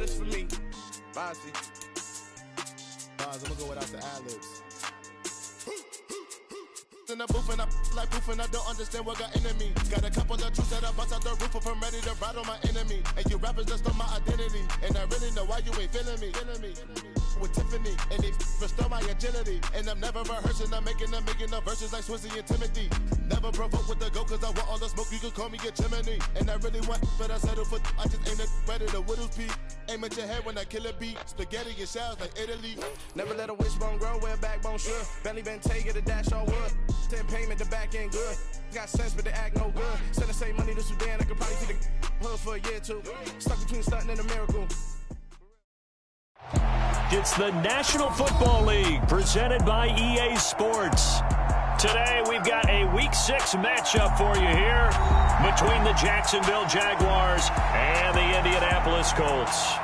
is for me. Bossy. I'm gonna go without the ad-libs. In the booth and I like proof and I don't understand what got into me. Got a couple of truths that I bust out the roof if I'm ready to ride on my enemy. And you rappers just stole my identity, and I really know why you ain't feeling me. With Tiffany, and they restore my agility. And I'm never rehearsing, I'm making no verses like Swizzy and Timothy. Never provoke with the go, cause I want all the smoke, you can call me a chimney. And I really want, but I settle for, I just aim it ready to whittles pea. Aim at your head when I kill a beat. Spaghetti and shells like Italy. Never let a wishbone grow where a backbone should. Bentley Bentay, get a dash all wood. 10 payment, the back ain't good. Got sense, but they act no good. Send the same money to Sudan, I could probably see the hood for a year or two. Stuck between stunting and a miracle. It's the National Football League presented by EA Sports. Today we've got a Week 6 matchup for you here between the Jacksonville Jaguars and the Indianapolis Colts.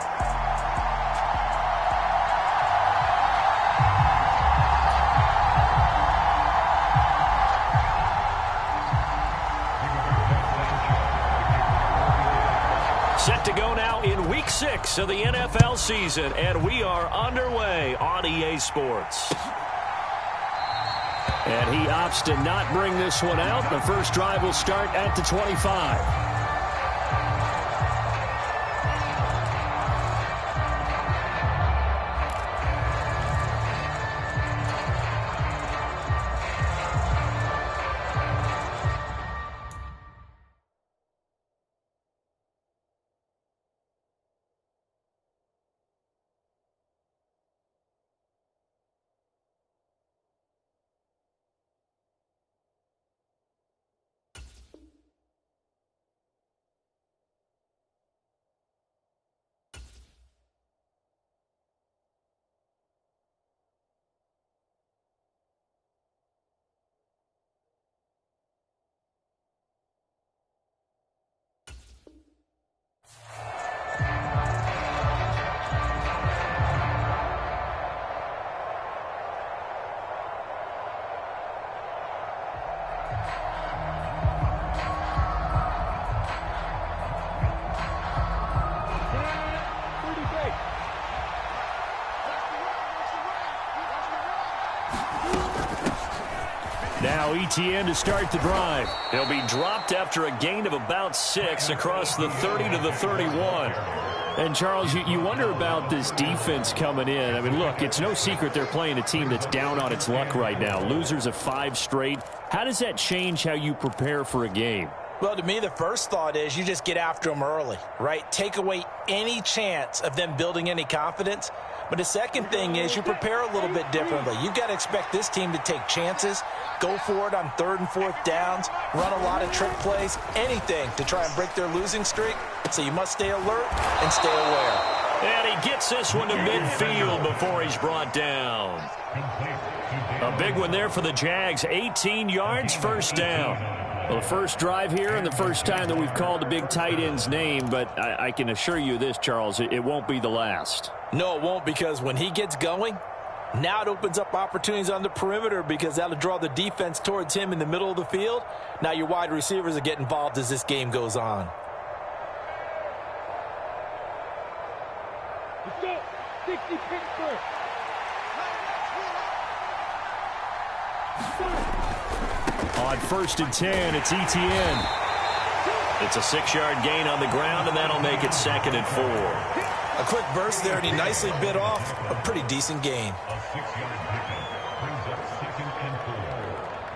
Set to go now in Week 6 of the NFL season, and we are underway on EA Sports. And he opts to not bring this one out. The first drive will start at the 25. Now ETN to start the drive. He'll be dropped after a gain of about 6 across the 30 to the 31. And, Charles, you wonder about this defense coming in. I mean, look, it's no secret they're playing a team that's down on its luck right now. Losers of 5 straight. How does that change how you prepare for a game? Well, to me, the first thought is you just get after them early, right? Take away any chance of them building any confidence. But the second thing is you prepare a little bit differently. You've got to expect this team to take chances, go for it on 3rd and 4th downs, run a lot of trick plays, anything to try and break their losing streak. So you must stay alert and stay aware. And he gets this one to midfield before he's brought down. A big one there for the Jags. 18 yards, first down. Well, the first drive here and the first time that we've called the big tight end's name, but I can assure you this, Charles, it won't be the last. No, it won't, because when he gets going, now it opens up opportunities on the perimeter because that'll draw the defense towards him in the middle of the field. Now your wide receivers will get involved as this game goes on. Let's go. 60 Pittsburgh. On 1st and 10, it's ETN. It's a 6-yard gain on the ground, and that'll make it 2nd and 4. A quick burst there, and he nicely bit off a pretty decent gain. A 6-yard pickup brings up 2nd and 4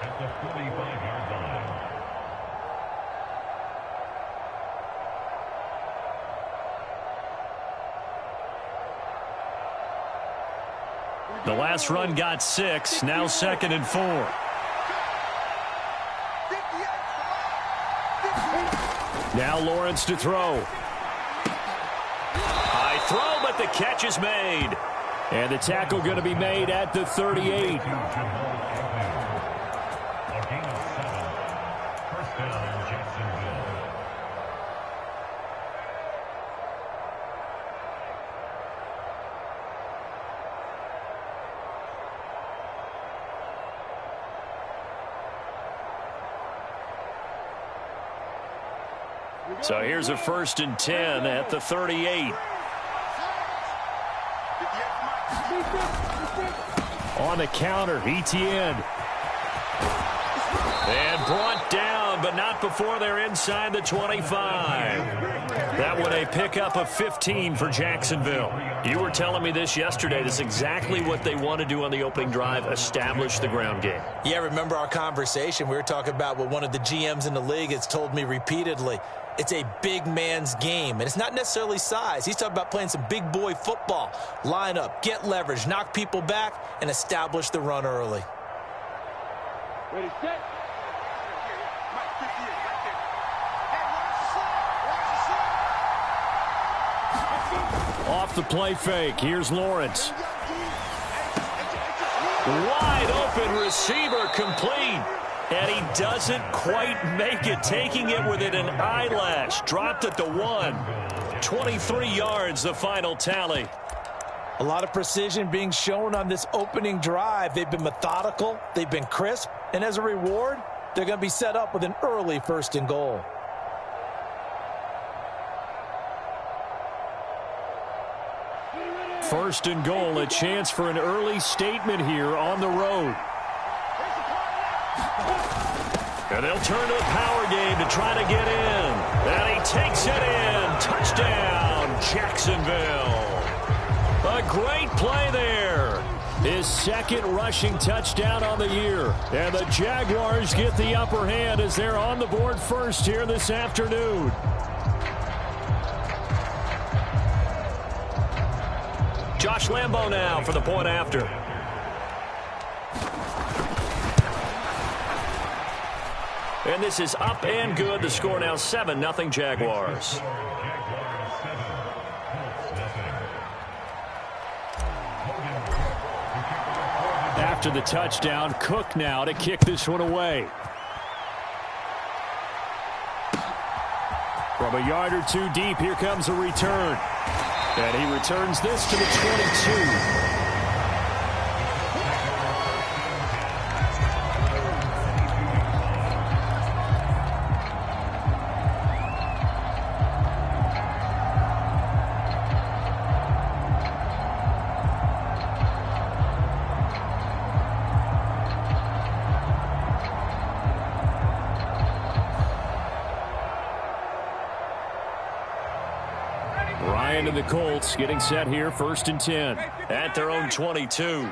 at the 45-yard line. The last run got 6, now 2nd and 4. Now Lawrence to throw. High throw, but the catch is made. And the tackle going to be made at the 38. So here's a 1st and 10 at the 38. On the counter, Etienne. And brought down, but not before they're inside the 25. That one a pickup of 15 for Jacksonville. You were telling me this yesterday. This is exactly what they want to do on the opening drive, establish the ground game. Yeah, remember our conversation? We were talking about what one of the GMs in the league has told me repeatedly. It's a big man's game, and it's not necessarily size. He's talking about playing some big boy football. Line up, get leverage, knock people back, and establish the run early. Ready, set. Off the play fake, here's Lawrence. Wide open receiver complete. And he doesn't quite make it, taking it within an eyelash. Dropped at the 1. 23 yards, the final tally. A lot of precision being shown on this opening drive. They've been methodical, they've been crisp, and as a reward, they're going to be set up with an early 1st and goal. First and goal, a chance for an early statement here on the road. And they'll turn to a power game to try to get in. And he takes it in. Touchdown, Jacksonville. A great play there. His 2nd rushing touchdown on the year. And the Jaguars get the upper hand as they're on the board first here this afternoon. Josh Lambo now for the point after. And this is up and good. The score now 7-0 Jaguars. After the touchdown, Cook now to kick this one away. From a yard or two deep, here comes a return. And he returns this to the 22. And the Colts getting set here, 1st and 10 at their own 22.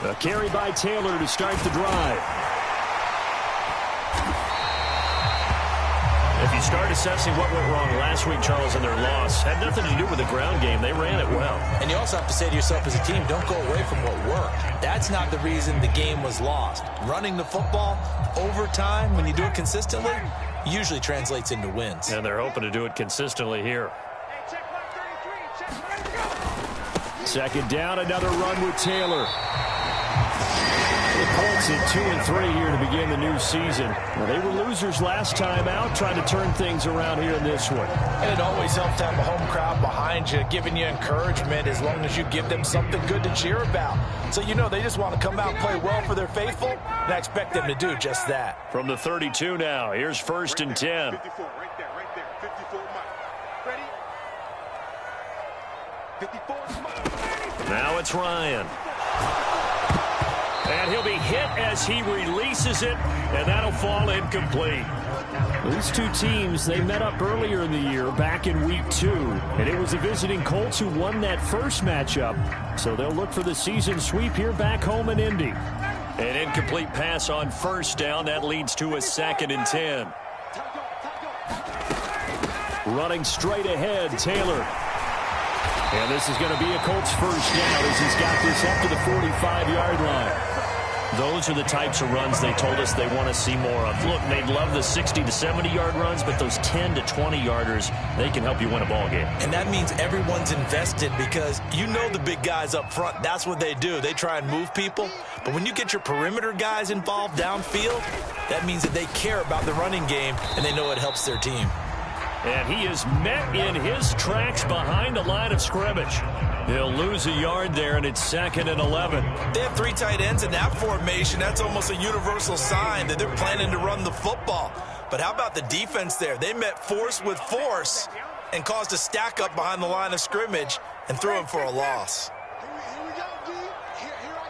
A carry by Taylor to start the drive. If you start assessing what went wrong last week, Charles, in their loss, had nothing to do with the ground game. They ran it well. And you also have to say to yourself as a team, don't go away from what worked. That's not the reason the game was lost. Running the football over time, when you do it consistently, usually translates into wins. And they're hoping to do it consistently here. 2nd down, another run with Taylor. The Colts at 2-3 here to begin the new season. Well, they were losers last time out, trying to turn things around here in this one. And it always helps to have a home crowd behind you, giving you encouragement as long as you give them something good to cheer about. So you know they just want to come out and play well for their faithful, and I expect them to do just that. From the 32 now, here's 1st and 10. 54, right there, 54, Mike. Ready? 54, Mike. Now it's Ryan. And he'll be hit as he releases it, and that'll fall incomplete. These two teams, they met up earlier in the year, back in week 2. And it was the visiting Colts who won that first matchup. So they'll look for the season sweep here back home in Indy. An incomplete pass on 1st down. That leads to a 2nd and 10. Running straight ahead, Taylor. And this is going to be a Colts 1st down as he's got this up to the 45-yard line. Those are the types of runs they told us they want to see more of. Look, they'd love the 60 to 70-yard runs, but those 10 to 20-yarders, they can help you win a ball game. And that means everyone's invested because you know the big guys up front, that's what they do. They try and move people. But when you get your perimeter guys involved downfield, that means that they care about the running game and they know it helps their team. And he is met in his tracks behind the line of scrimmage. He'll lose a yard there, and it's 2nd and 11. They have 3 tight ends in that formation. That's almost a universal sign that they're planning to run the football. But how about the defense there? They met force with force and caused a stack up behind the line of scrimmage. and threw him for a loss. Here we go, D. Here I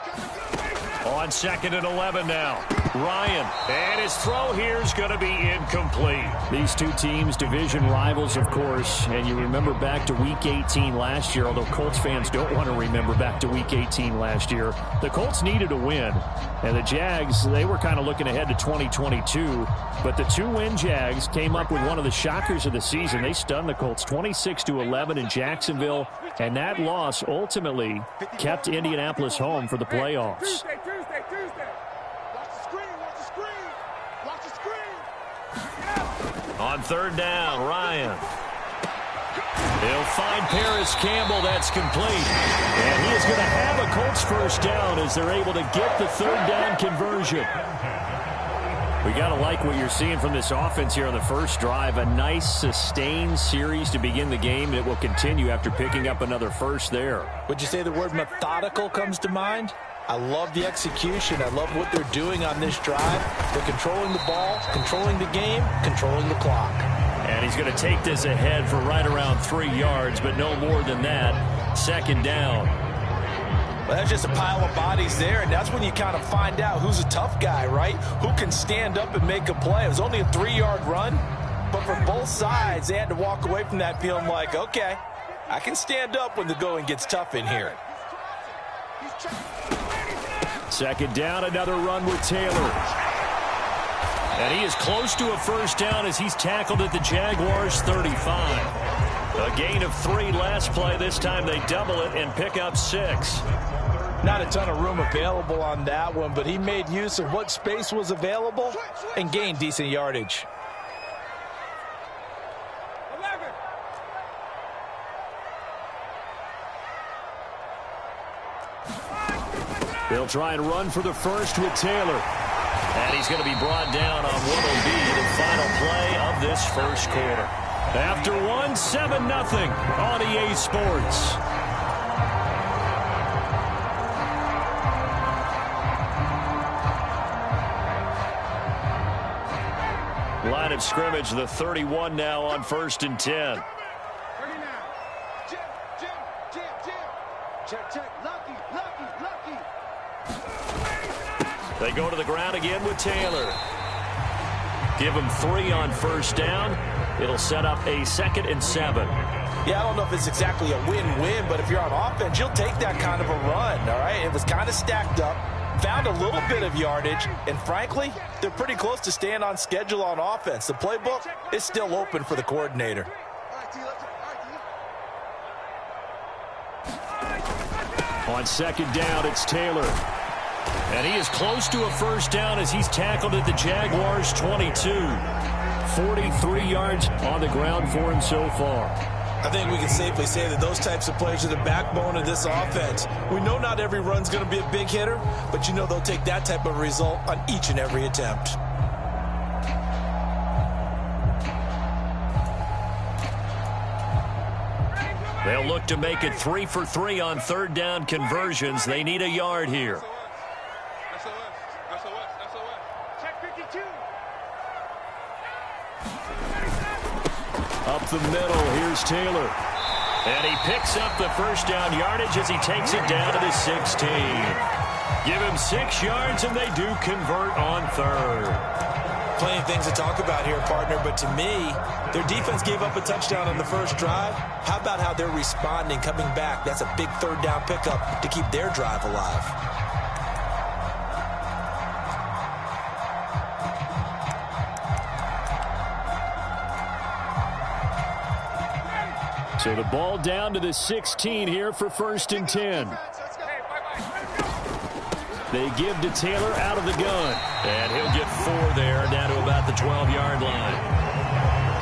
come. On 2nd and 11 now. Ryan, and his throw here is going to be incomplete. These two teams, division rivals, of course, and you remember back to Week 18 last year, although Colts fans don't want to remember back to Week 18 last year. The Colts needed a win, and the Jags, they were kind of looking ahead to 2022, but the two-win Jags came up with one of the shockers of the season. They stunned the Colts 26-11 in Jacksonville, and that loss ultimately kept Indianapolis home for the playoffs. Tuesday. Watch the screen. On 3rd down, Ryan. He'll find Paris Campbell. That's complete. And he is going to have a Colts first down as they're able to get the 3rd down conversion. We got to like what you're seeing from this offense here on the first drive. A nice, sustained series to begin the game. It will continue after picking up another first there. Would you say the word methodical comes to mind? I love the execution. I love what they're doing on this drive. They're controlling the ball, controlling the game, controlling the clock. And he's going to take this ahead for right around 3 yards, but no more than that. 2nd down. Well, that's just a pile of bodies there, and that's when you kind of find out who's a tough guy, right? Who can stand up and make a play. It was only a 3-yard run, but for both sides, they had to walk away from that feeling like, okay, I can stand up when the going gets tough in here. 2nd down, another run with Taylor. And he is close to a first down as he's tackled at the Jaguars' 35. A gain of 3 last play. This time they double it and pick up 6. Not a ton of room available on that one, but he made use of what space was available and gained decent yardage. 11. They'll try and run for the first with Taylor. And he's going to be brought down on what will be the final play of this first quarter. After 1, 7-0 on EA Sports. Line of scrimmage, the 31 now on 1st and 10. 39. Jim. Check. Lucky. They go to the ground again with Taylor. Give him 3 on first down. It'll set up a 2nd and 7. Yeah, I don't know if it's exactly a win-win, but if you're on offense, you'll take that kind of a run, all right? It was kind of stacked up, found a little bit of yardage, and frankly, they're pretty close to staying on schedule on offense. The playbook is still open for the coordinator. On 2nd down, it's Taylor. And he is close to a first down as he's tackled at the Jaguars' 22. 43 yards on the ground for him so far. I think we can safely say that those types of plays are the backbone of this offense. We know not every run's going to be a big hitter, but you know they'll take that type of result on each and every attempt. They'll look to make it 3 for 3 on 3rd down conversions. They need a yard here. Check 52. Up the middle, here's Taylor. And he picks up the first down yardage as he takes it down to the 16. Give him 6 yards, and they do convert on 3rd. Plenty of things to talk about here, partner, but to me, their defense gave up a touchdown on the first drive. How about how they're responding, coming back? That's a big 3rd down pickup to keep their drive alive. So the ball down to the 16 here for 1st and 10. They give to Taylor out of the gun. And he'll get 4 there, down to about the 12-yard line.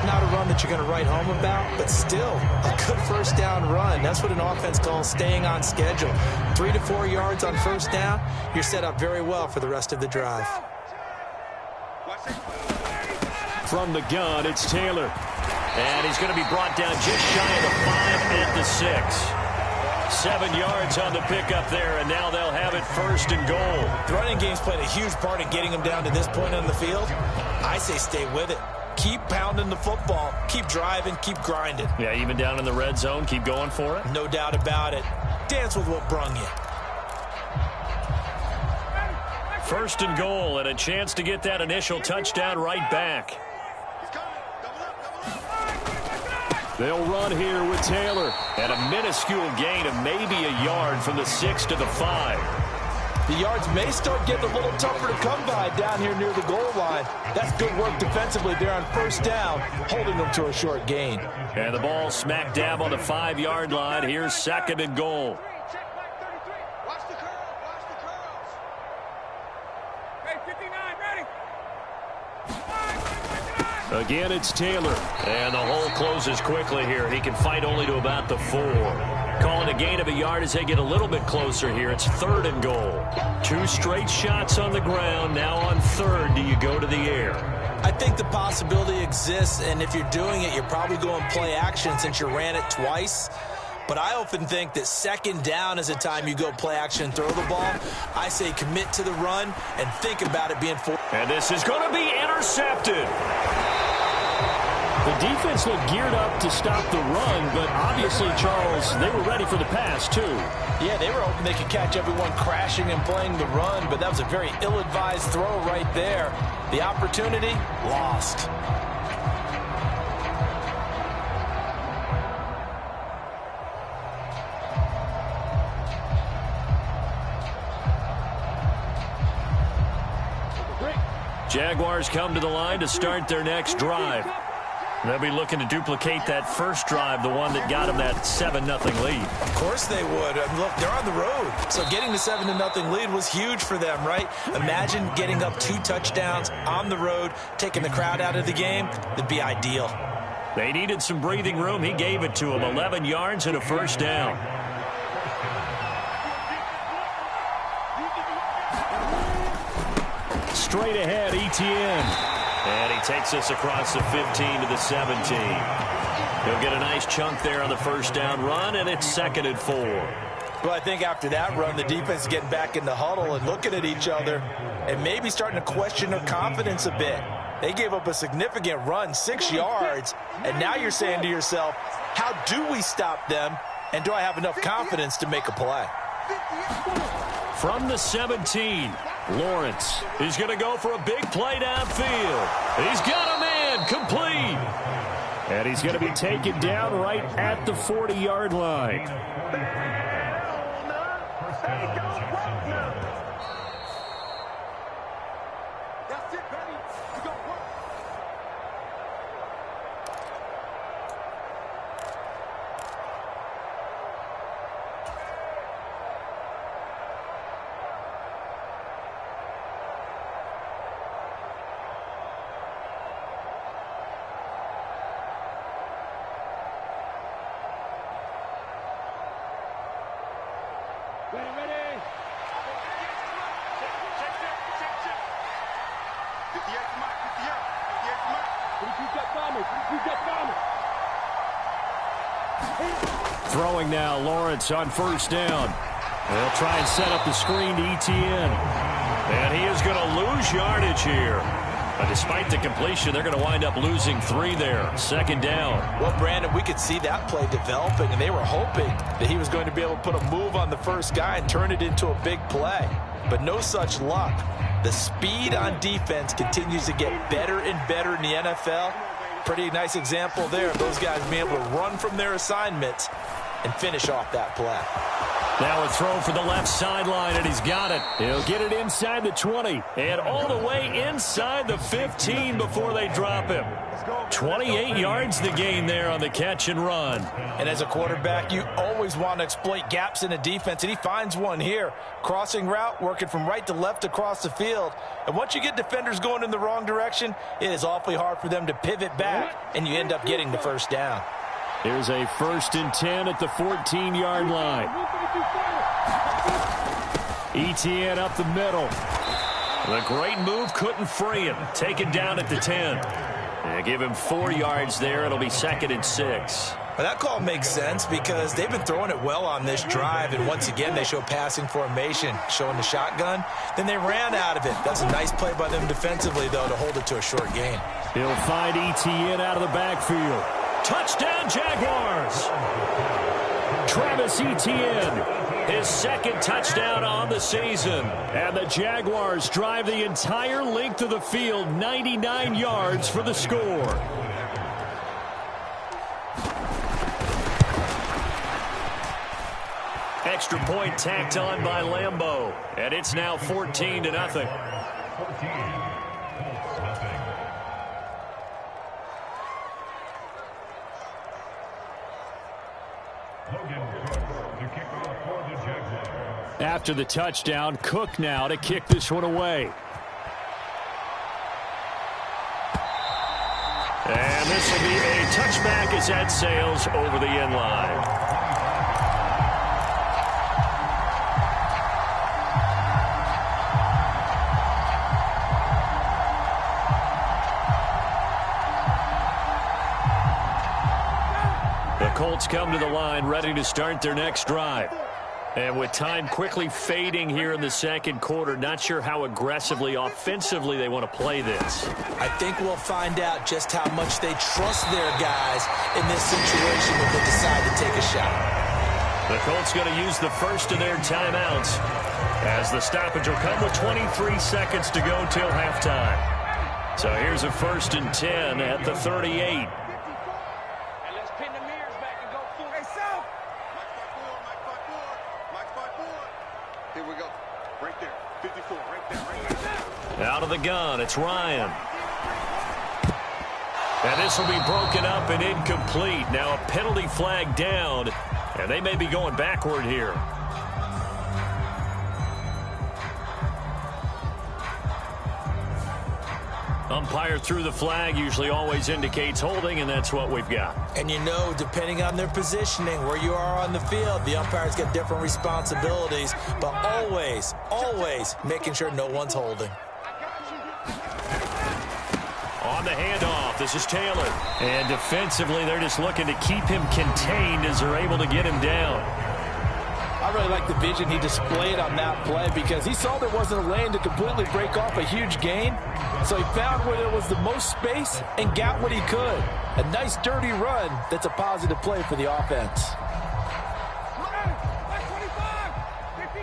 Not a run that you're going to write home about, but still a good first down run. That's what an offense calls staying on schedule. 3 to 4 yards on first down, you're set up very well for the rest of the drive. From the gun, it's Taylor. And he's going to be brought down just shy of the 5 at the 6. 7 yards on the pickup there, and now they'll have it 1st and goal. The running game's played a huge part in getting them down to this point on the field. I say stay with it. keep pounding the football, keep driving, keep grinding. Yeah, even down in the red zone, keep going for it. No doubt about it. Dance with what brung you. First and goal, and a chance to get that initial touchdown right back. They'll run here with Taylor. And a minuscule gain of maybe a yard from the 6 to the 5. The yards may start getting a little tougher to come by down here near the goal line. That's good work defensively there on first down, holding them to a short gain. And the ball smack dab on the 5-yard line. Here's second and goal. Watch the curls. Watch the curls. Hey, 59, ready. Again, it's Taylor. And the hole closes quickly here. He can fight only to about the 4. Calling a gain of a yard as they get a little bit closer here. It's third and goal. 2 straight shots on the ground. Now on third, do you go to the air? I think the possibility exists, and if you're doing it, you're probably going play action since you ran it twice. But I often think that second down is a time you go play action and throw the ball. I say commit to the run and think about it being full. And this is going to be intercepted. The defense looked geared up to stop the run, but obviously, Charles, they were ready for the pass, too. Yeah, they were hoping they could catch everyone crashing and playing the run, but that was a very ill-advised throw right there. The opportunity, lost. Jaguars come to the line to start their next drive. They'll be looking to duplicate that first drive, the one that got them that 7-0 lead. Of course they would. Look, they're on the road, so getting the 7-0 lead was huge for them, right? Imagine getting up 2 touchdowns on the road, taking the crowd out of the game. That'd be ideal. They needed some breathing room. He gave it to them. 11 yards and a first down. Straight ahead, Etienne. And he takes us across the 15 to the 17. He'll get a nice chunk there on the first down run, and it's second and 4. Well, I think after that run, the defense is getting back in the huddle and looking at each other and maybe starting to question their confidence a bit. They gave up a significant run, 6 yards, and now you're saying to yourself, how do we stop them, and do I have enough confidence to make a play? From the 17, Lawrence is going to go for a big play downfield. He's got a man complete. And he's going to be taken down right at the 40-yard line. Throwing now, Lawrence on first down. They'll try and set up the screen to Etienne. And he is going to lose yardage here. But despite the completion, they're going to wind up losing 3 there. Second down. Well, Brandon, we could see that play developing, and they were hoping that he was going to be able to put a move on the first guy and turn it into a big play. But no such luck. The speed on defense continues to get better and better in the NFL. Pretty nice example there of those guys being able to run from their assignments and finish off that play. Now a throw for the left sideline, and he's got it. He'll get it inside the 20 and all the way inside the 15 before they drop him. 28 yards the gain there on the catch and run. And as a quarterback, you always want to exploit gaps in a defense, and he finds one here. Crossing route, working from right to left across the field. And once you get defenders going in the wrong direction, it is awfully hard for them to pivot back, and you end up getting the first down. Here's a 1st and 10 at the 14-yard line. Etienne up the middle. The great move couldn't free him. Taken down at the 10. They give him 4 yards there. It'll be 2nd and 6. Well, that call makes sense because they've been throwing it well on this drive, and once again they show passing formation, showing the shotgun. Then they ran out of it. That's a nice play by them defensively, though, to hold it to a short gain. He'll find Etienne out of the backfield. Touchdown, Jaguars! Travis Etienne, his second touchdown on the season. And the Jaguars drive the entire length of the field, 99 yards for the score. Extra point tacked on by Lambeau. And it's now 14-0. 14, After the touchdown, Cook now to kick this one away. And this will be a touchback as that sails over the end line. The Colts come to the line ready to start their next drive. And with time quickly fading here in the second quarter, not sure how aggressively, offensively they want to play this. I think we'll find out just how much they trust their guys in this situation when they decide to take a shot. The Colts going to use the first of their timeouts as the stoppage will come with 23 seconds to go till halftime. So here's a 1st and 10 at the 38. Out of the gun, it's Ryan. And this will be broken up and incomplete. Now a penalty flag down, and they may be going backward here. Umpire threw the flag, usually always indicates holding, and that's what we've got. And you know, depending on their positioning, where you are on the field, the umpires get different responsibilities, but always, always making sure no one's holding. On the handoff, this is Taylor. And defensively, they're just looking to keep him contained as they're able to get him down. I really like the vision he displayed on that play because he saw there wasn't a lane to completely break off a huge gain. So he found where there was the most space and got what he could. A nice dirty run that's a positive play for the offense. 25, 58.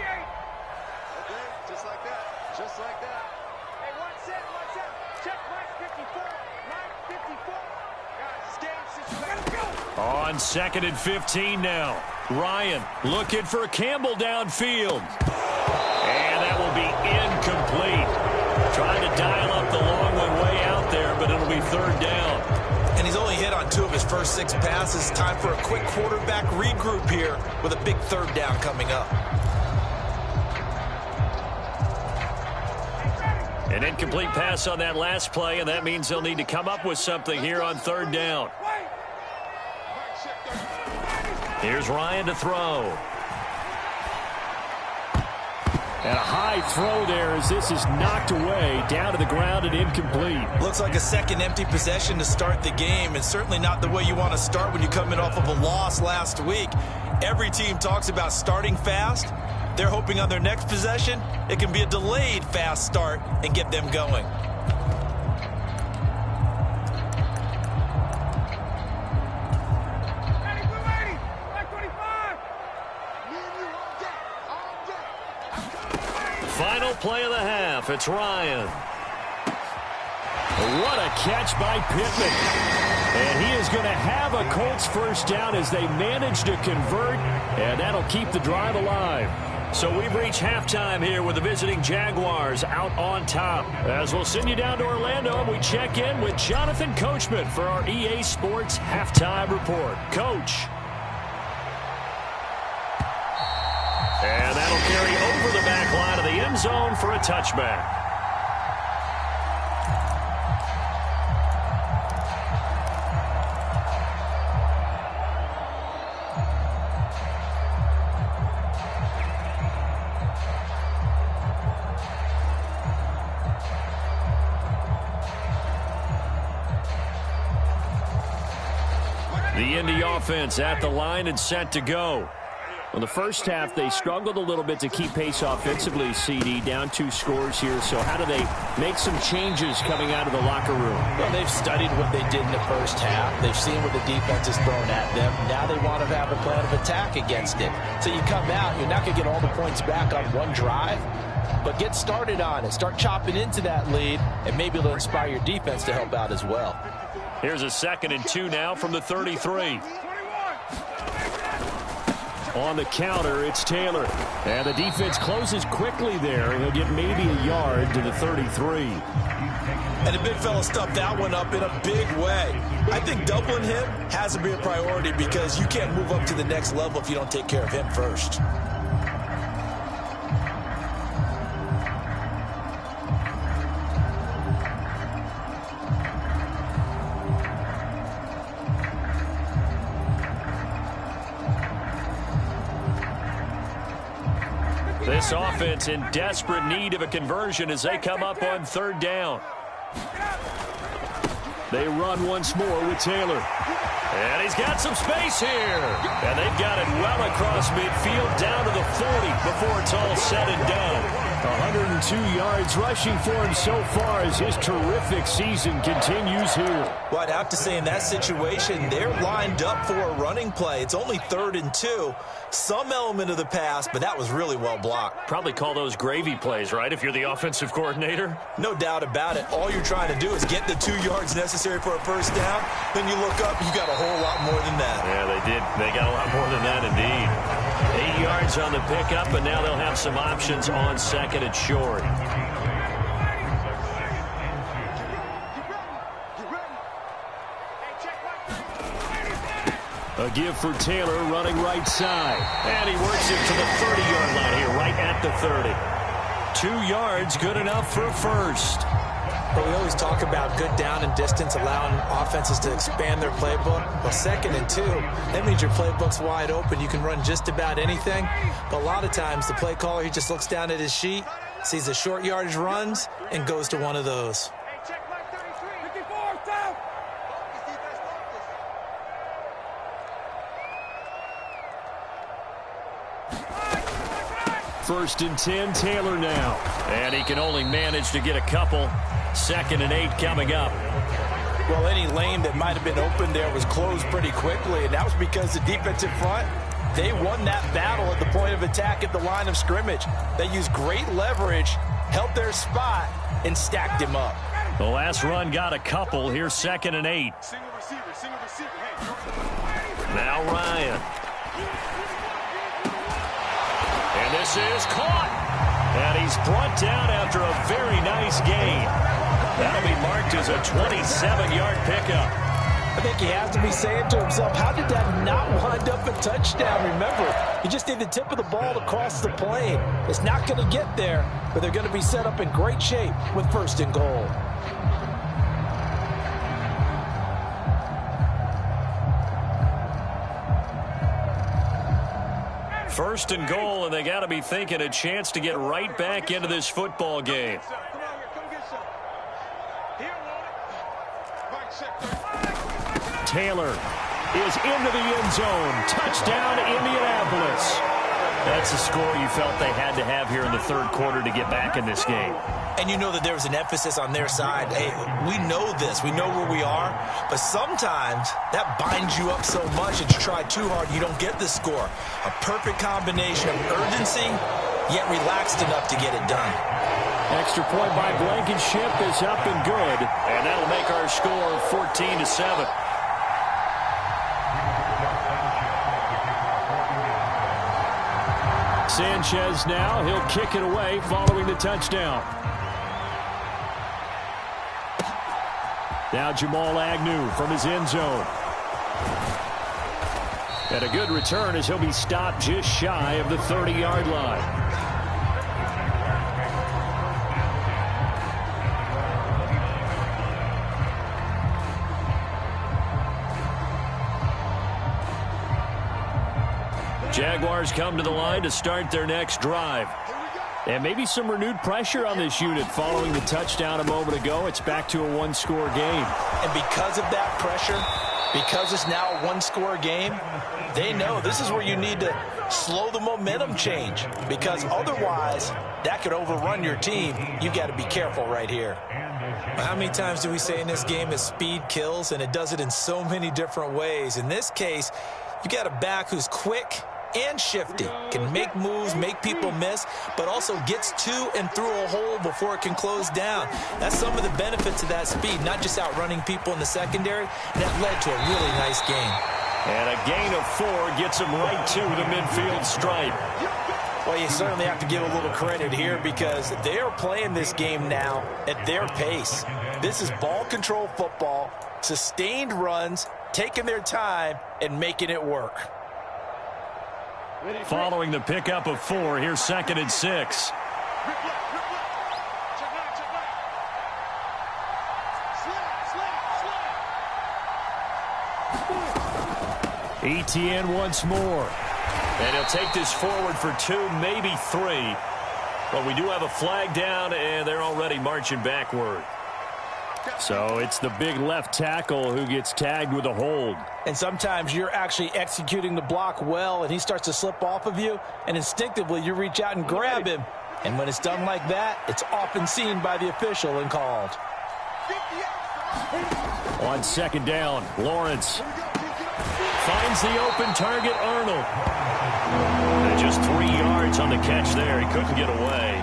Okay, just like that. Just like that. Hey, one set. Check Mike 54. Mike 54. Guys, this game situation. Let's go. On 2nd and 15 now. Ryan looking for Campbell downfield. And that will be incomplete. Trying to dial up the long one way out there, but it'll be 3rd down. And he's only hit on 2 of his first 6 passes. Time for a quick quarterback regroup here with a big 3rd down coming up. An incomplete pass on that last play, and that means they'll need to come up with something here on 3rd down. Here's Ryan to throw. And a high throw there as this is knocked away, down to the ground and incomplete. Looks like a second empty possession to start the game, and certainly not the way you want to start when you're coming off of a loss last week. Every team talks about starting fast. They're hoping on their next possession, it can be a delayed fast start and get them going. Final play of the half. It's Ryan. What a catch by Pittman. And he is going to have a Colts 1st down as they manage to convert, and that'll keep the drive alive. So we've reached halftime here with the visiting Jaguars out on top. As we'll send you down to Orlando, and we check in with Jonathan Coachman for our EA Sports Halftime Report. Coach. And that'll carry over the back line of the end zone for a touchback. The Indy offense at the line and set to go. Well, the first half, they struggled a little bit to keep pace offensively, CD, down 2 scores here. So how do they make some changes coming out of the locker room? Well, they've studied what they did in the first half. They've seen what the defense has thrown at them. Now they want to have a plan of attack against it. So you come out, you're not going to get all the points back on one drive, but get started on it. Start chopping into that lead, and maybe it'll inspire your defense to help out as well. Here's a 2nd and 2 now from the 33. On the counter, it's Taylor. And the defense closes quickly there. He'll get maybe a yard to the 33. And the big fella stuffed that one up in a big way. I think doubling him has to be a priority because you can't move up to the next level if you don't take care of him first. This offense in desperate need of a conversion as they come up on 3rd down. They run once more with Taylor. And he's got some space here. And they've got it well across midfield down to the 40 before it's all said and done. 102 yards rushing for him so far as his terrific season continues here. Well, I'd have to say in that situation, they're lined up for a running play. It's only 3rd and 2. Some element of the pass, but that was really well blocked. Probably call those gravy plays, right, if you're the offensive coordinator? No doubt about it. All you're trying to do is get the 2 yards necessary for a first down. Then you look up, you got a whole lot more than that. Yeah, they did. They got a lot more than that indeed. 8 yards on the pickup, but now they'll have some options on 2nd and short. A give for Taylor running right side. And he works it to the 30-yard line here, right at the 30. 2 yards, good enough for a first. But we always talk about good down and distance, allowing offenses to expand their playbook. Well, 2nd and 2, that means your playbook's wide open. You can run just about anything. But a lot of times, the play caller, he just looks down at his sheet, sees the short yardage runs, and goes to one of those. First and 10, Taylor now. And he can only manage to get a couple. 2nd and 8 coming up. Well, any lane that might have been open there was closed pretty quickly, and that was because the defensive front, they won that battle at the point of attack at the line of scrimmage. They used great leverage, held their spot, and stacked him up. The last run got a couple. Here's 2nd and 8. Now Ryan. And this is caught. And he's brought down after a very nice gain. That'll be marked as a 27-yard pickup. I think he has to be saying to himself, how did that not wind up a touchdown? Remember, you just need the tip of the ball to cross the plane. It's not going to get there, but they're going to be set up in great shape with 1st and goal. First and goal, and they got to be thinking a chance to get right back into this football game. Taylor is into the end zone. Touchdown, Indianapolis. That's a score you felt they had to have here in the 3rd quarter to get back in this game. And you know that there was an emphasis on their side. Hey, we know this. We know where we are. But sometimes that binds you up so much that you try too hard, you don't get the score. A perfect combination of urgency, yet relaxed enough to get it done. Extra point by Blankenship is up and good. And that'll make our score 14-7. Sanchez now, he'll kick it away following the touchdown. Now Jamal Agnew from his end zone. And a good return as he'll be stopped just shy of the 30-yard line. Jaguars come to the line to start their next drive. And maybe some renewed pressure on this unit following the touchdown a moment ago. It's back to a one-score game. And because of that pressure, because it's now a one-score game, they know this is where you need to slow the momentum change, because otherwise that could overrun your team. You've got to be careful right here. How many times do we say in this game that speed kills, and it does it in so many different ways? In this case, you got a back who's quick and shifty, can make moves, make people miss, but also gets to and through a hole before it can close down. That's some of the benefits of that speed, not just outrunning people in the secondary. That led to a really nice game. And a gain of 4 gets him right to the midfield stripe. Well, you certainly have to give a little credit here, because they are playing this game now at their pace. This is ball control football, sustained runs, taking their time and making it work. Following the pickup of 4, here's 2nd and 6. Etienne once more. And he'll take this forward for 2, maybe 3. But we do have a flag down, and they're already marching backward. So it's the big left tackle who gets tagged with a hold. And sometimes you're actually executing the block well, and he starts to slip off of you, and instinctively you reach out and grab him. And when it's done like that, it's often seen by the official and called. On 2nd down, Lawrence finds the open target, Arnold. And just 3 yards on the catch there. He couldn't get away.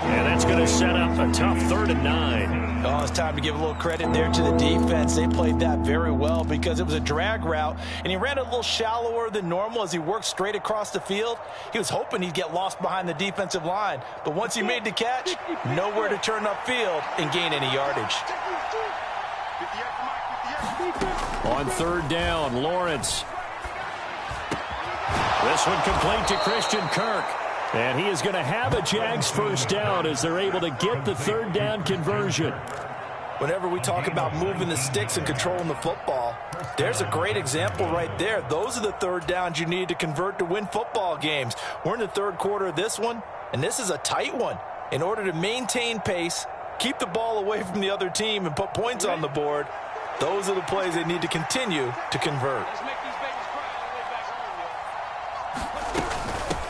And that's going to set up a tough 3rd and 9. Oh, it's time to give a little credit there to the defense. They played that very well, because it was a drag route, and he ran a little shallower than normal as he worked straight across the field. He was hoping he'd get lost behind the defensive line, but once he made the catch, nowhere to turn upfield and gain any yardage. On 3rd down, Lawrence. This one complete to Christian Kirk. And he is going to have a Jags first down as they're able to get the 3rd down conversion. Whenever we talk about moving the sticks and controlling the football, there's a great example right there. Those are the 3rd downs you need to convert to win football games. We're in the 3rd quarter of this one, and this is a tight one. In order to maintain pace, keep the ball away from the other team, and put points on the board, those are the plays they need to continue to convert.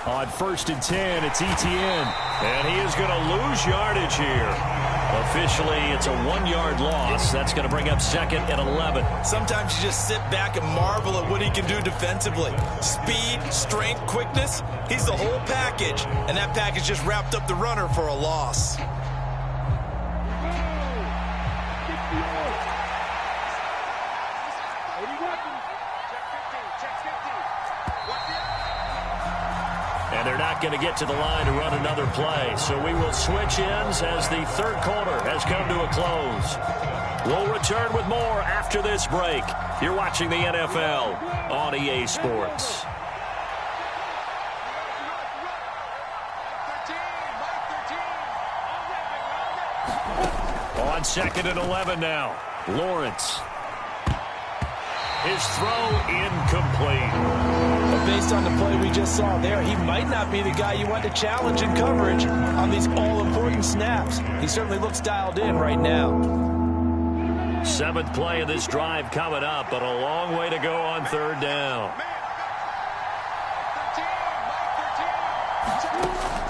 On 1st and 10, it's Etienne. And he is going to lose yardage here. Officially, it's a 1-yard loss. That's going to bring up 2nd and 11. Sometimes you just sit back and marvel at what he can do defensively. Speed, strength, quickness, he's the whole package. And that package just wrapped up the runner for a loss. And they're not going to get to the line to run another play. So we will switch ends as the 3rd quarter has come to a close. We'll return with more after this break. You're watching the NFL on EA Sports. On 2nd and 11 now, Lawrence. His throw incomplete. But based on the play we just saw there, he might not be the guy you want to challenge in coverage on these all-important snaps. He certainly looks dialed in right now. 7th play of this drive coming up, but a long way to go on 3rd down.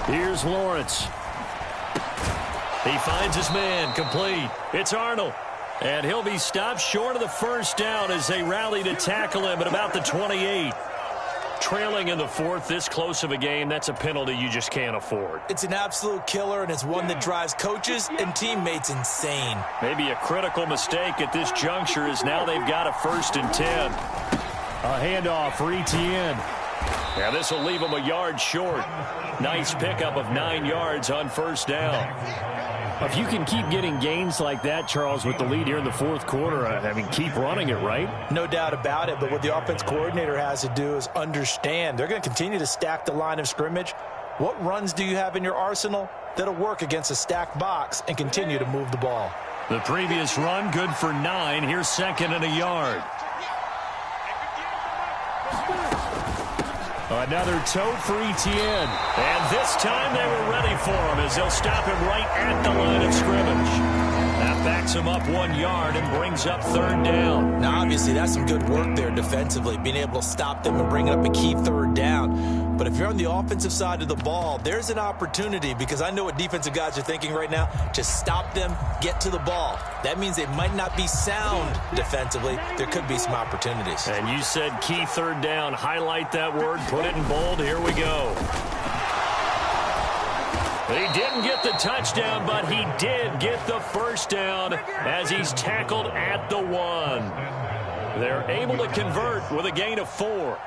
Here's Lawrence. He finds his man, complete. It's Arnold. And he'll be stopped short of the first down as they rally to tackle him at about the 28. Trailing in the 4th, this close of a game, that's a penalty you just can't afford. It's an absolute killer, and it's one that drives coaches and teammates insane. Maybe a critical mistake at this juncture is now they've got a 1st and 10. A handoff for Etienne. Now this will leave him a yard short. Nice pickup of 9 yards on 1st down. If you can keep getting gains like that, Charles, with the lead here in the 4th quarter, I mean, keep running it, right? No doubt about it, but what the offense coordinator has to do is understand. They're going to continue to stack the line of scrimmage. What runs do you have in your arsenal that'll work against a stacked box and continue to move the ball? The previous run, good for 9. Here's 2nd and a yard. Another toe for Etienne. And this time they were ready for him as they'll stop him right at the line of scrimmage. That backs him up 1 yard and brings up 3rd down. Now, obviously, that's some good work there defensively, being able to stop them and bringing up a key 3rd down. But if you're on the offensive side of the ball, there's an opportunity, because I know what defensive guys are thinking right now, to stop them, get to the ball. That means they might not be sound defensively. There could be some opportunities. And you said key 3rd down. Highlight that word, put it in bold. Here we go. He didn't get the touchdown, but he did get the 1st down as he's tackled at the 1. They're able to convert with a gain of 4.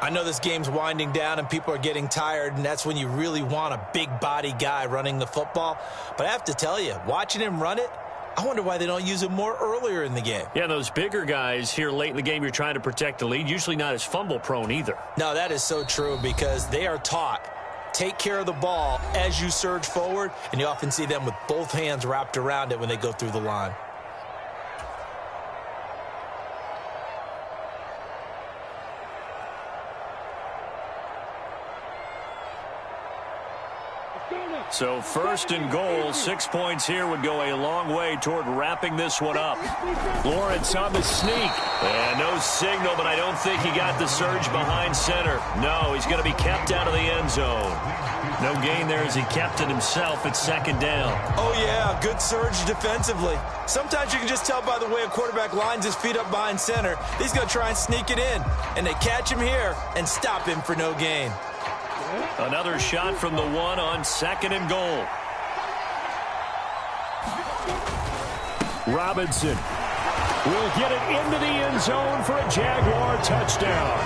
I know this game's winding down and people are getting tired, and that's when you really want a big body guy running the football. But I have to tell you, watching him run it, I wonder why they don't use him more earlier in the game. Yeah, those bigger guys here late in the game, you're trying to protect the lead, usually not as fumble prone either. No, that is so true, because they are taught, take care of the ball as you surge forward, and you often see them with both hands wrapped around it when they go through the line. So 1st and goal, 6 points here would go a long way toward wrapping this one up. Lawrence on the sneak. And no signal, but I don't think he got the surge behind center. No, he's going to be kept out of the end zone. No gain there as he kept it himself at 2nd down. Oh, yeah, good surge defensively. Sometimes you can just tell by the way a quarterback lines his feet up behind center. He's going to try and sneak it in. And they catch him here and stop him for no gain. Another shot from the 1 on 2nd and goal. Robinson will get it into the end zone for a Jaguar touchdown.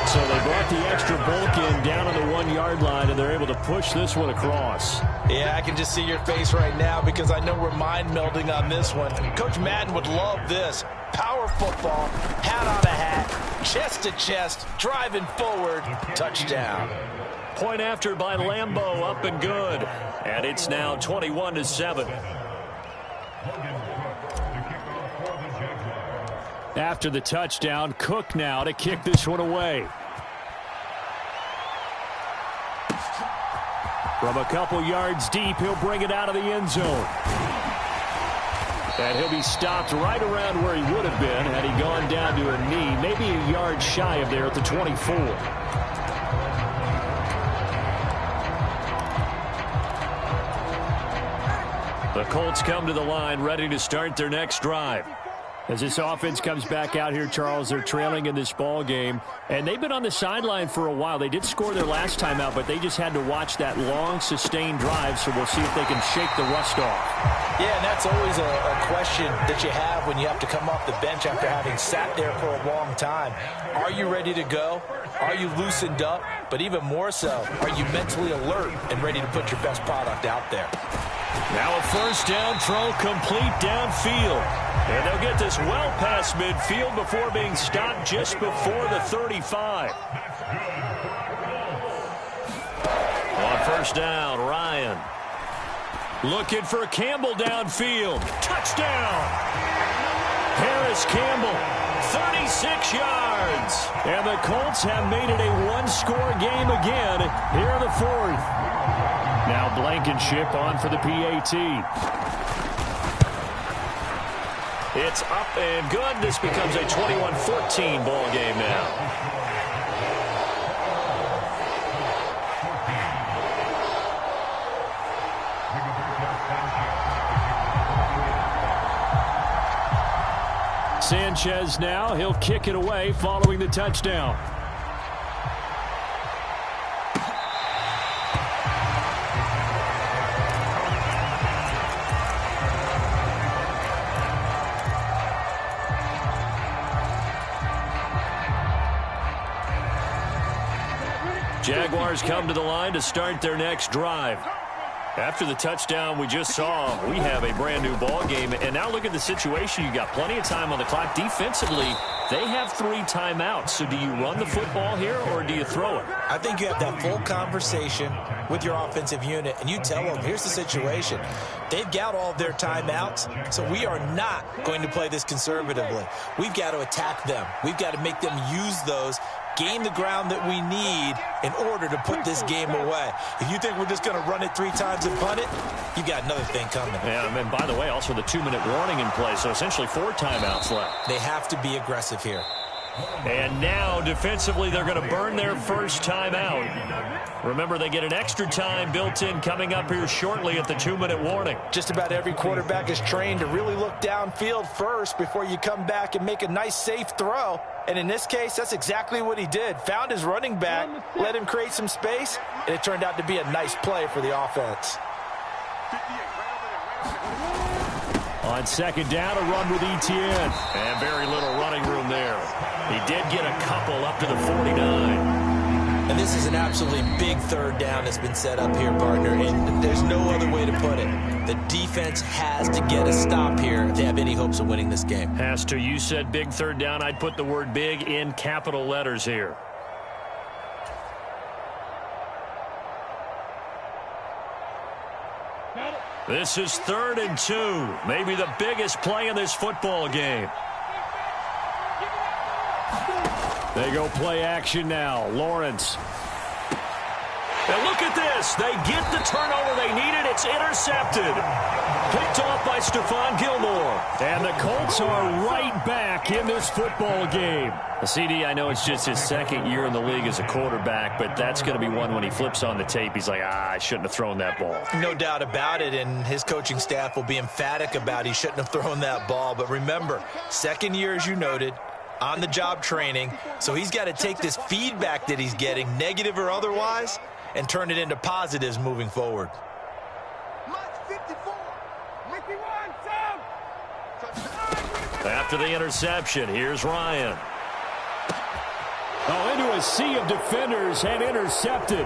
So they brought the extra bulk in down on the 1 yard line, and they're able to push this one across. Yeah, I can just see your face right now, because I know we're mind melding on this one. Coach Madden would love this. Power football, hat on a hat, chest to chest, driving forward, touchdown. Point after by Lambeau, up and good. And it's now 21-7. After the touchdown, Cook now to kick this one away. From a couple yards deep, he'll bring it out of the end zone. And he'll be stopped right around where he would have been had he gone down to a knee, maybe a yard shy of there at the 24. The Colts come to the line, ready to start their next drive. As this offense comes back out here, Charles, they're trailing in this ball game, and they've been on the sideline for a while. They did score their last time out, but they just had to watch that long, sustained drive, so we'll see if they can shake the rust off. Yeah, and that's always a question that you have when you have to come off the bench after having sat there for a long time. Are you ready to go? Are you loosened up? But even more so, are you mentally alert and ready to put your best product out there? Now a 1st down throw complete downfield. And they'll get this well past midfield before being stopped just before the 35. On 1st down, Ryan. Looking for Campbell downfield. Touchdown! Harris Campbell, 36 yards. And the Colts have made it a one-score game again here in the 4th. Now Blankenship on for the PAT. It's up and good. This becomes a 21-14 ball game now. Sanchez now. He'll kick it away following the touchdown. Jaguars come to the line to start their next drive. After the touchdown we just saw, we have a brand new ball game. And now look at the situation. You got plenty of time on the clock. Defensively, they have 3 timeouts. So do you run the football here or do you throw it? I think you have that full conversation with your offensive unit, and you tell them, here's the situation. They've got all of their timeouts, so we are not going to play this conservatively. We've got to attack them. We've got to make them use those gain the ground that we need in order to put this game away. If you think we're just going to run it 3 times and punt it, you got another thing coming. Yeah, and by the way, also the 2-minute warning in play, so essentially 4 timeouts left. They have to be aggressive here. And now, defensively, they're going to burn their first timeout. Remember, they get an extra time built in coming up here shortly at the 2-minute warning. Just about every quarterback is trained to really look downfield first before you come back and make a nice, safe throw. And in this case, that's exactly what he did. Found his running back, let him create some space, and it turned out to be a nice play for the offense. On second down, a run with Etienne. And very little running room there. He did get a couple up to the 49. And this is an absolutely big third down that's been set up here, partner, and there's no other way to put it. The defense has to get a stop here if they have any hopes of winning this game. Has to. You said big third down. I'd put the word big in capital letters here. This is 3rd and 2. Maybe the biggest play in this football game. They go play action now. Lawrence. And look at this. They get the turnover they needed. It's intercepted. Picked off by Stephon Gilmore. And the Colts are right back in this football game. The CD, I know it's just his 2nd year in the league as a quarterback, but that's going to be one when he flips on the tape. He's like, I shouldn't have thrown that ball. No doubt about it, and his coaching staff will be emphatic about he shouldn't have thrown that ball. But remember, 2nd year, as you noted, on-the-job training, so he's got to take this feedback that he's getting, negative or otherwise, and turn it into positives moving forward. After the interception, here's Ryan. Oh, into a sea of defenders and intercepted.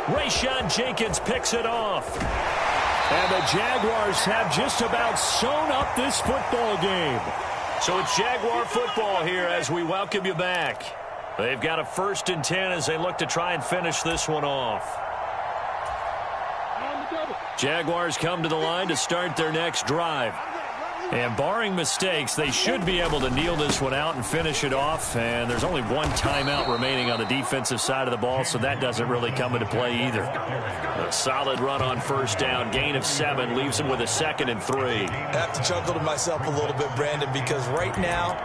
Rayshon Jenkins picks it off. And the Jaguars have just about sewn up this football game. So it's Jaguar football here as we welcome you back. They've got a 1st and 10 as they look to try and finish this one off. Jaguars come to the line to start their next drive. And barring mistakes, they should be able to kneel this one out and finish it off. And there's only 1 timeout remaining on the defensive side of the ball, so that doesn't really come into play either. A solid run on 1st down, gain of 7, leaves them with a 2nd and 3. I have to chuckle to myself a little bit, Brandon, because right now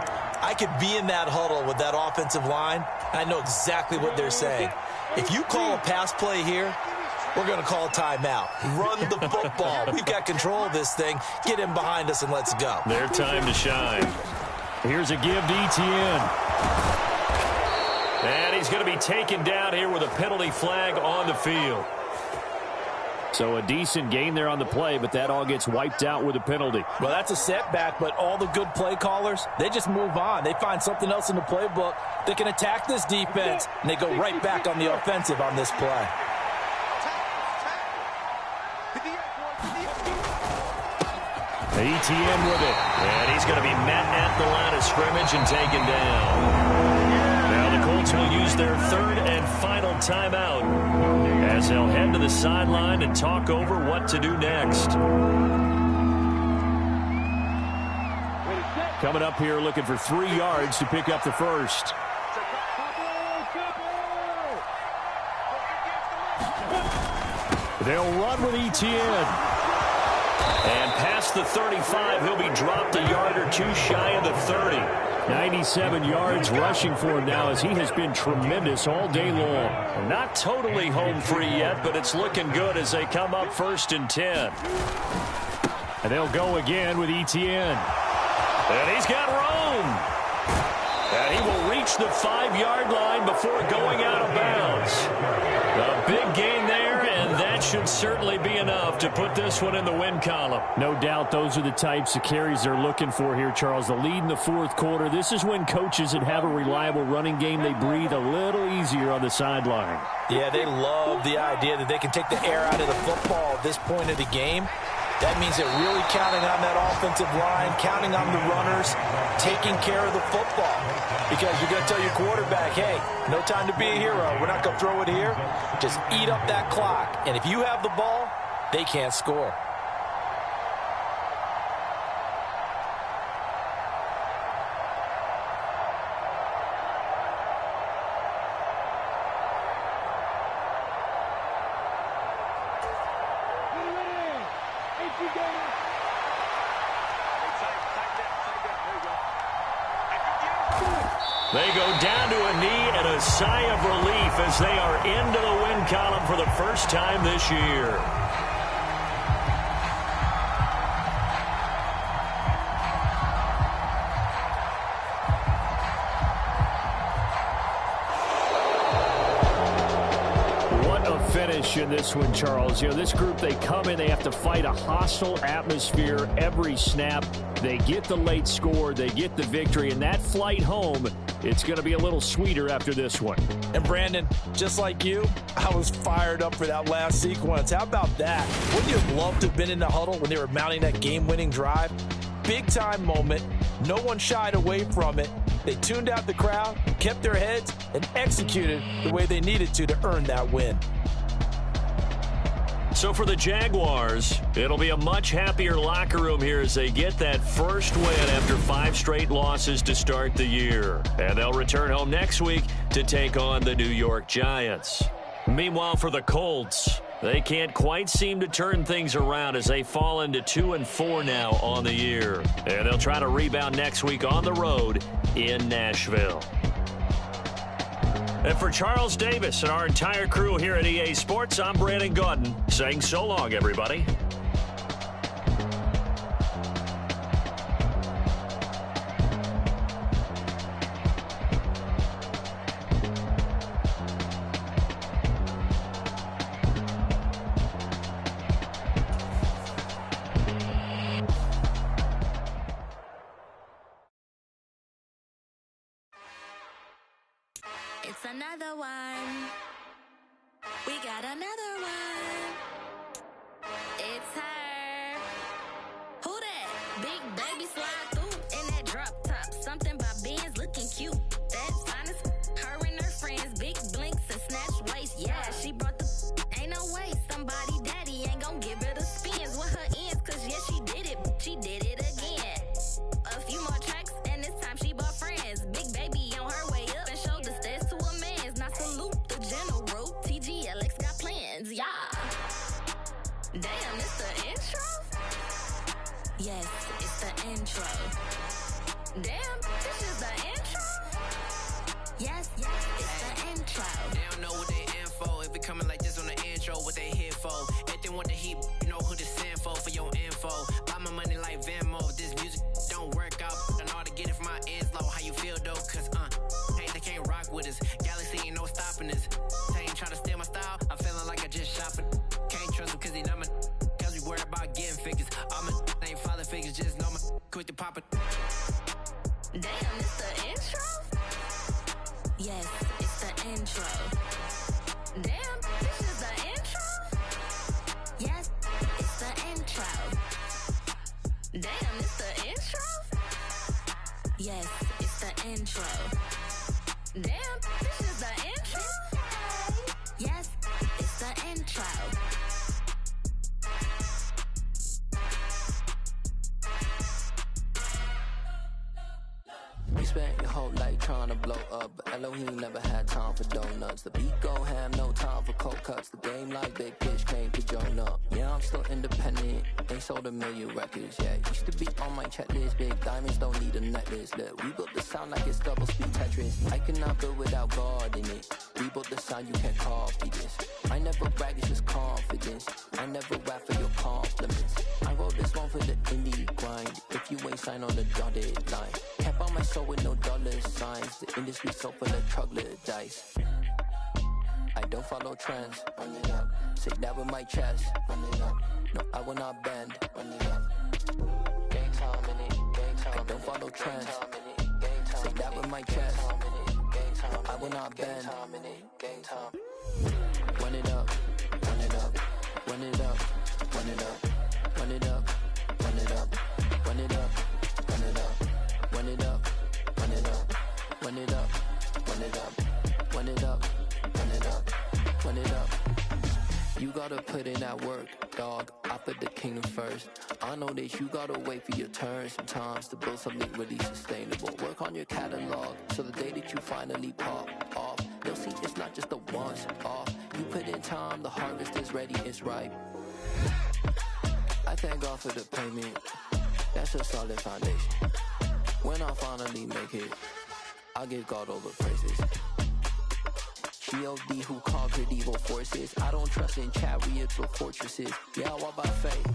I could be in that huddle with that offensive line. I know exactly what they're saying. If you call a pass play here, we're going to call a timeout. Run the football. We've got control of this thing. Get him behind us and let's go. Their time to shine. Here's a give to Etienne. And he's going to be taken down here with a penalty flag on the field. So a decent gain there on the play, but that all gets wiped out with a penalty. Well, that's a setback, but all the good play callers, they just move on. They find something else in the playbook that can attack this defense, and they go right back on the offensive on this play. Etienne with it. And he's going to be met at the line of scrimmage and taken down. Now the Colts will use their 3rd and final timeout as they'll head to the sideline and talk over what to do next. Coming up here looking for 3 yards to pick up the first. They'll run with Etienne. And past the 35, he'll be dropped a yard or 2 shy of the 30. 97 yards rushing for him now as he has been tremendous all day long. Not totally home free yet, but it's looking good as they come up 1st and 10. And they'll go again with Etienne. And he's got room. And he will reach the 5-yard line before going out of bounds. A big gain there, and that should certainly be enough to put this one in the win column. No doubt those are the types of carries they're looking for here, Charles. The lead in the 4th quarter. This is when coaches that have a reliable running game, they breathe a little easier on the sideline. Yeah, they love the idea that they can take the air out of the football at this point of the game. That means they're really counting on that offensive line, counting on the runners, taking care of the football. Because you're going to tell your quarterback, hey, no time to be a hero. We're not going to throw it here. Just eat up that clock. And if you have the ball, they can't score. down to a knee and a sigh of relief as they are into the win column for the first time this year. In this one, Charles, this group, they come in, they have to fight a hostile atmosphere every snap. They get the late score, they get the victory, and that flight home, it's going to be a little sweeter after this one. And Brandon, just like you, I was fired up for that last sequence. How about that? Wouldn't you have loved to have been in the huddle when they were mounting that game-winning drive? Big-time moment. No one shied away from it. They tuned out the crowd, kept their heads, and executed the way they needed to earn that win. So for the Jaguars, it'll be a much happier locker room here as they get that first win after 5 straight losses to start the year. And they'll return home next week to take on the New York Giants. Meanwhile, for the Colts, they can't quite seem to turn things around as they fall into 2-4 now on the year. And they'll try to rebound next week on the road in Nashville. And for Charles Davis and our entire crew here at EA Sports, I'm Brandon Gaudin saying so long, everybody. It's another one. We got another one. It's her. Who that? Big baby slide through in that drop top. Something by Benz looking cute. That's honest. Her and her friends, big blinks and snatch waist. Yeah, she brought the. Ain't no way somebody daddy ain't gon' give her the spins with her ends. Cause yeah, she did it. She did it again. A few more tracks and this time she bought friends. Big baby on her way up and showed the stairs to a man's. Now salute the general. TGLX got plans, yeah. Damn, it's the intro? Yes, it's the intro. Damn, this is the intro? Yes, it's the intro. They don't know what they in for. If it coming like this on the intro, what they here for? If they want the heat, you know who to send for your info. Buy my money like Venmo. This music don't work out. I know how to get it from my ends low. How you feel though? Cause hey, they can't rock with us. Galaxy ain't no stopping us. They ain't trying to steal my style. I'm feeling like I just shopping. Can't trust them cause they not my. Cause we worried about getting figures. All my ain't father figures. Just know my quick to pop it. Damn, it's the intro? Yes, it's the intro. Damn, this is the intro? Yes, it's the intro. Damn, it's the intro? Yes, it's the intro. Damn, this is the intro? Yes, it's the intro. You spent your whole life trying to blow up, but Elohim never had time for donuts. The beat go ham, no time for cold cuts. The game like Big Pitch came to join up. Yeah, I'm still independent, ain't sold a million records yet. Used to be on my checklist, big diamonds don't need a necklace. Look, we built the sound like it's double speed Tetris. I cannot build without God in it. We built the sound, you can't copy this. I never brag, it's just confidence. I never rap for your compliments. I wrote this one for the indie grind. If you ain't signed on the dotted line, kept on my soul with no dollar signs. The industry so full of troglodytes. I don't follow trends. Run it up. Say that with my chest. Run it up. No, I will not bend. Run it up. Gang time in it. Gang time. I don't follow trends. Say that with my chest. No, I will not bend. Gang time. Run it up. Run it up. Run it up. Run it up. Run it up. Run it up. Run it up. Run it up. Run it up. Run it up. Run it up. Run it up. Run it up. Run it up. Run it up. You gotta put in that work, dog. I put the kingdom first. I know that you gotta wait for your turn sometimes to build something really sustainable. Work on your catalog so the day that you finally pop off, they'll see it's not just a once off. You put in time, the harvest is ready, it's ripe. I thank God for the payment. That's a solid foundation. When I finally make it, I give God all the praises. G.O.D. who conquered evil forces. I don't trust in chariots or fortresses. Yeah, I walk by faith.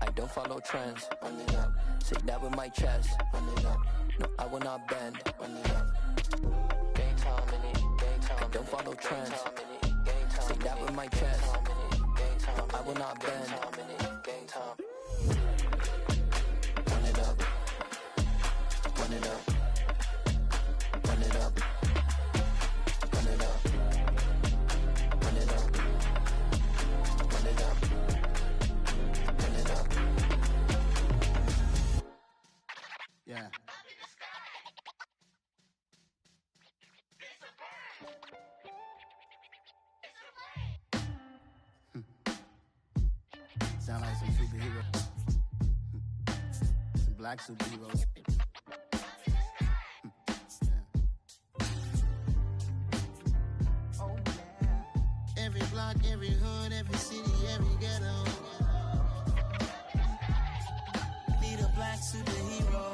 I don't follow trends. Run it up. Say that with my chest. Run it up. No, I will not bend. Run it up. Game time in it. Game time. I don't follow trends. Say that with my chest. No, I will not bend. Game time. Run it up. Run it up. Run it up. Run it up. Run it up. Run it up. Run it up. Yeah. Sound like some superheroes. Some black superheroes. Oh, yeah. Every block, every hood, every city, every ghetto. Need a black superhero.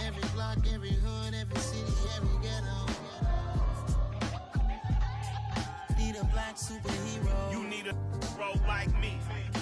Every block, every hood, every city, every ghetto. Need a black superhero. You need a role like me.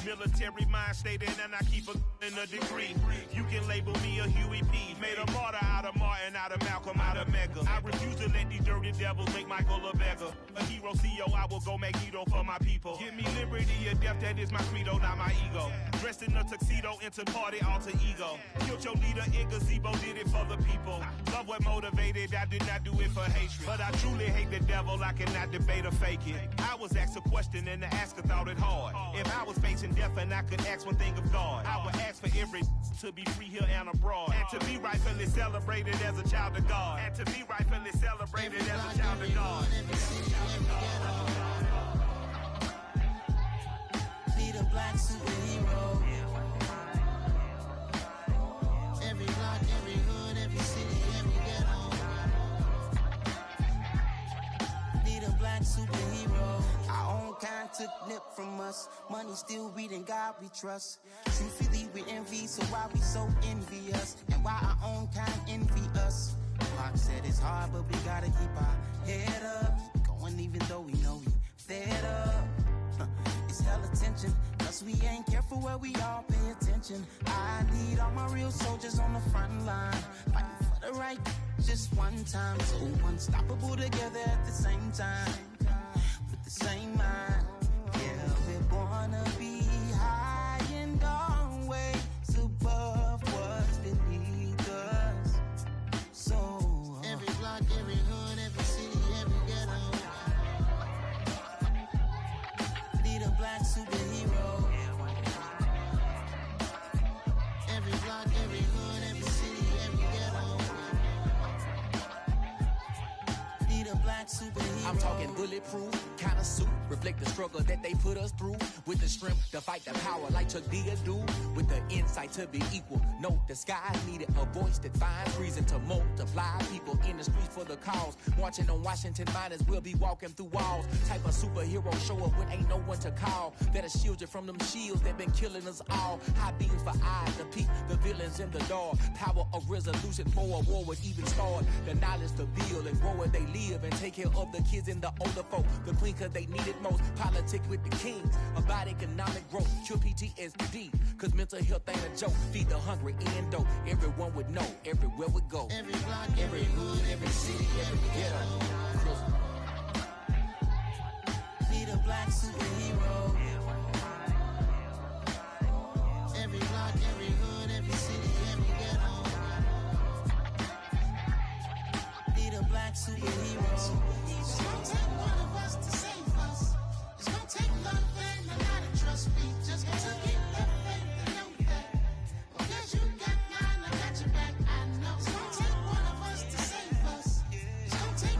Military mind stated, and I keep in a degree. You can label me a Huey P. Made a martyr out of Martin, out of Malcolm, out of Mega. I refuse to let these dirty devils make Michael a beggar. A hero CEO, I will go Magneto for my people. Give me liberty or death, that is my credo, not my ego. Dressed in a tuxedo, into party, alter ego. Killed your leader in gazebo, did it for the people. Love what motivated, I did not do it for hatred. But I truly hate the devil, I cannot debate or fake it. I was asked a question and the asker thought it hard. If I was facing death and I could ask one thing of God, I would ask for every to be free here and abroad, and to be rightfully celebrated as a child of God, and to be rightfully celebrated as a child of God. Need a black superhero. Every block, every hood, every city, every ghetto. Need a black superhero. Our own kind took nip from us. Money still reading God we trust. Truthfully we envy, so why we so envious? And why our own kind envy us? Pac said it's hard, but we gotta keep our head up. Going even though we know we fed up. It's hell attention, cause we ain't careful where we all pay attention. I need all my real soldiers on the front line, fighting for the right just one time. So unstoppable together at the same time, with the same mind. Yeah, we're born to be high and always above what's beneath us. So every block, every hood, every city, every ghetto. Need a black superhero. Every block, every hood, every city, every ghetto. Need a black superhero. I'm talking bulletproof, kind of suit, reflect the struggle that they put us through. With the strength to fight the power like Chuck D do. With the insight to be equal. Note the sky needed a voice that finds reason to multiply. People in the streets for the cause. Marching on Washington miners will be walking through walls. Type of superhero show up when ain't no one to call. That'll shield you from them shields that been killing us all. High beams for eyes to peek the villains in the dark. Power of resolution for a war would even start. The knowledge to build and grow where they live and take care of the kids and the older folk. The queen cause they need it most. Politics with the kings. About economic growth. Cure PTSD. Cause mental health ain't a joke. Feed the hungry and dope. Everyone would know. Everywhere we go. Every block, every hood, every city, every ghetto. Need a black superhero. Every block, every hood, every city, every ghetto. Need a black superhero. It's gonna take one of us to save us. It's gonna take love and a lot of trust. We just gotta get the faith and know that. Because you got mine, I got your back, I know. It's gonna take one of us to save us. It's gonna take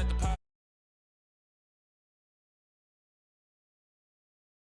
at the pop.